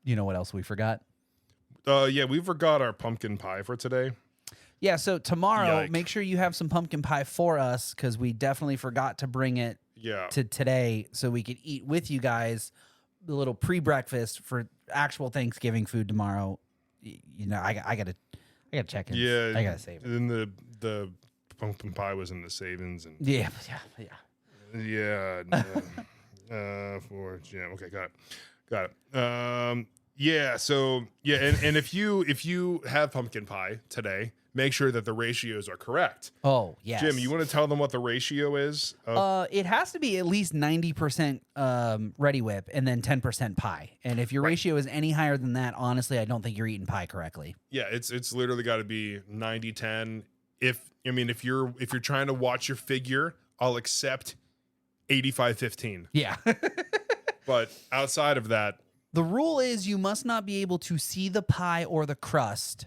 you know what else we forgot? Yeah, we forgot our pumpkin pie for today. Yeah, so tomorrow, Yike. make sure you have some pumpkin pie for us because we definitely forgot to bring it to today so we could eat with you guys a little pre-breakfast for actual Thanksgiving food tomorrow. You know, I gotta check in. Yeah, I gotta save it. And the pumpkin pie was in the savings and Yeah. For Jim. Okay, got it. Yeah. So yeah, and if you have pumpkin pie today, make sure that the ratios are correct. Oh yes, Jim, you want to tell them what the ratio is? It has to be at least 90% Ready Whip and then 10% pie. And if your ratio is any higher than that, honestly, I don't think you're eating pie correctly. Yeah, it's literally got to be 90-10. If you're trying to watch your figure, I'll accept 85-15. Yeah. But outside of that, the rule is you must not be able to see the pie or the crust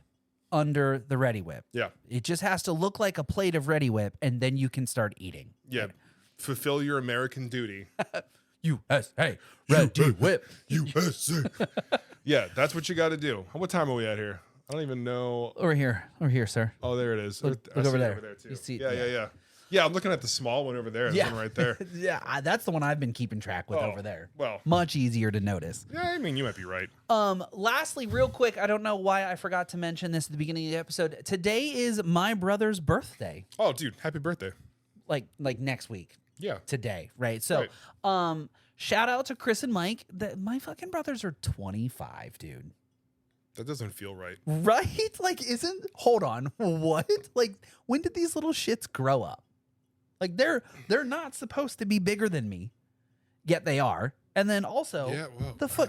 under the Ready Whip. yeah. It just has to look like a plate of Ready Whip, and then you can start eating. Yeah. Fulfill your American duty. USA Ready Whip. USA. Yeah, that's what you got to do. What time are we at here? I don't even know. Over here, sir. Oh, there it is. Look I see over it there. Over there too. You see- Yeah. Yeah, I'm looking at the small one over there. There's one right there. Yeah, that's the one I've been keeping track with Oh, over there. well. Much easier to notice. Yeah, I mean, you might be right. Lastly, real quick, I don't know why I forgot to mention this at the beginning of the episode. Today is my brother's birthday. Oh, dude, happy birthday. Like next week. Yeah. Today, right? So, shout out to Chris and Mike. My fucking brothers are 25, dude. That doesn't feel right. Right? Like, hold on. What? Like, when did these little shits grow up? Like, they're not supposed to be bigger than me, yet they are. And then also,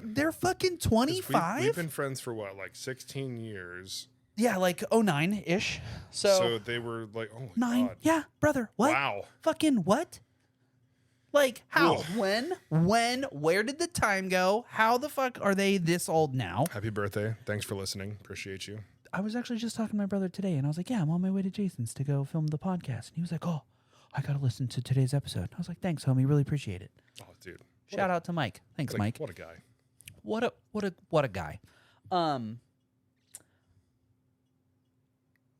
they're fucking 25. We've been friends for what, like 16 years? Yeah, like 09-ish. So they were like, oh my 9. God. Yeah, brother. What? Wow. Fucking what? Like, how? Ugh. When? Where did the time go? How the fuck are they this old now? Happy birthday. Thanks for listening. Appreciate you. I was actually just talking to my brother today, and I was like, yeah, I'm on my way to Jason's to go film the podcast. And he was like, oh, I got to listen to today's episode. I was like, thanks, homie. Really appreciate it. Oh, dude. Shout out to Mike. Thanks, Mike. What a guy. What a guy.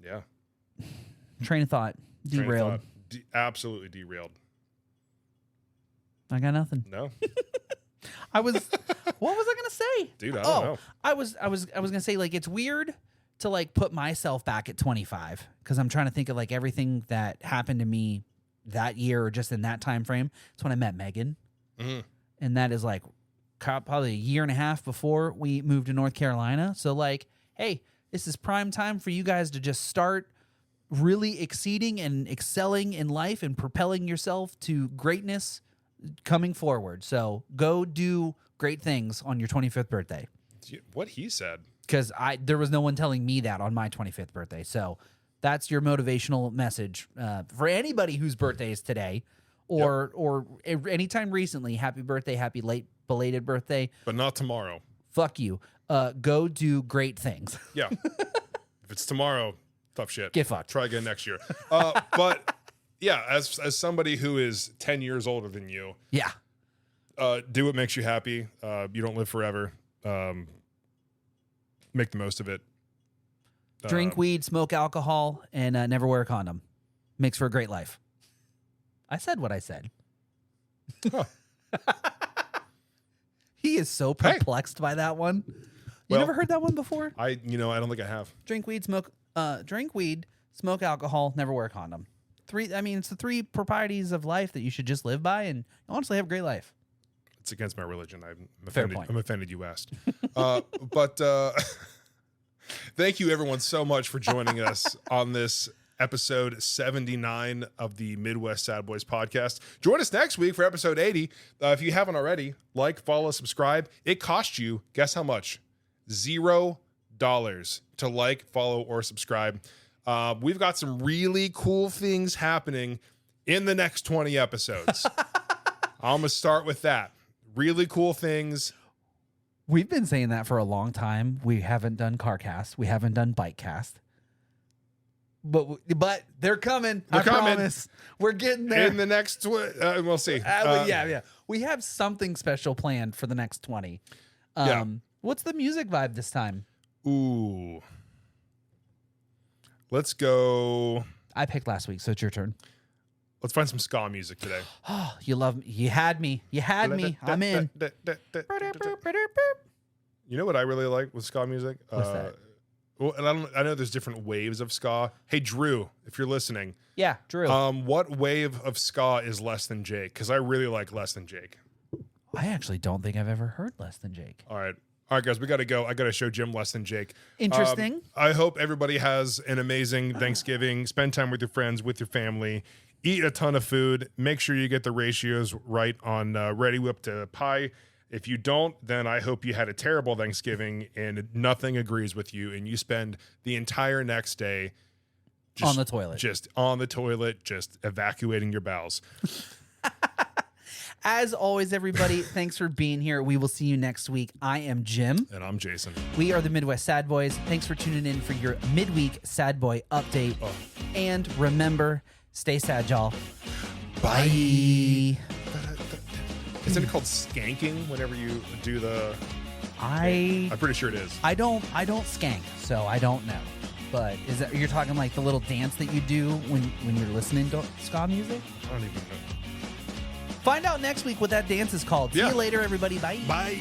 Yeah. Train of thought. Derailed. Absolutely derailed. I got nothing. No. What was I gonna say? Dude, I don't know. I was gonna say, like, it's weird to like put myself back at 25 because I'm trying to think of like everything that happened to me that year or just in that time frame. It's when I met Megan. Mm-hmm. And that is like probably a year and a half before we moved to North Carolina. So like, hey, This is prime time for you guys to just start really exceeding and excelling in life and propelling yourself to greatness coming forward. So go do great things on your 25th birthday. What he said. Because there was no one telling me that on my 25th birthday. So that's your motivational message for anybody whose birthday is today or anytime recently. Happy birthday, happy late belated birthday. But not tomorrow. Fuck you. Go do great things. Yeah. If it's tomorrow, tough shit. Get fucked. Try again next year. But yeah, as somebody who is 10 years older than you, yeah, do what makes you happy. You don't live forever. Make the most of it. Drink weed, smoke alcohol, and never wear a condom. Makes for a great life. I said what I said. Huh. He is so perplexed by that one. You never heard that one before? I don't think I have. Drink weed, smoke alcohol, never wear a condom. It's the 3 proprieties of life that you should just live by and honestly have a great life. It's against my religion. I'm Fair offended. point. I'm offended you asked. But thank you everyone so much for joining us on this episode 79 of the Midwest Sad Boys podcast. Join us next week for episode 80. If you haven't already, like, follow, subscribe. It costs you, guess how much? $0 to like, follow, or subscribe. We've got some really cool things happening in the next 20 episodes. I'm going to start with that. Really cool things. We've been saying that for a long time. We haven't done CarCast. We haven't done BikeCast. But they're coming. I promise. We're getting there. In the next, we'll see. Yeah. We have something special planned for the next 20. What's the music vibe this time? Ooh. Let's go. I picked last week, so it's your turn. Let's find some ska music today. Oh, you love me. You had me. I'm in. You know what I really like with ska music? What's that? Well, and I know there's different waves of ska. Hey, Drew, if you're listening. Yeah, Drew. What wave of ska is Less Than Jake? Because I really like Less Than Jake. I actually don't think I've ever heard Less Than Jake. All right, guys, we got to go. I got to show Jim Less Than Jake. Interesting. I hope everybody has an amazing Thanksgiving. Spend time with your friends, with your family. Eat a ton of food. Make sure you get the ratios right on Ready Whip to pie. If you don't, then I hope you had a terrible Thanksgiving and nothing agrees with you, and you spend the entire next day on the toilet. Just on the toilet, just evacuating your bowels. As always, everybody, thanks for being here. We will see you next week. I am Jim. And I'm Jason. We are the Midwest Sad Boys. Thanks for tuning in for your midweek Sad Boy update. Oh. And remember, stay sad, y'all. Bye. Isn't it called skanking whenever you do the... I'm pretty sure it is. I don't skank, so I don't know. But is that you're talking like the little dance that you do when you're listening to ska music? I don't even know. Find out next week what that dance is called. See you later, everybody. Bye. Bye.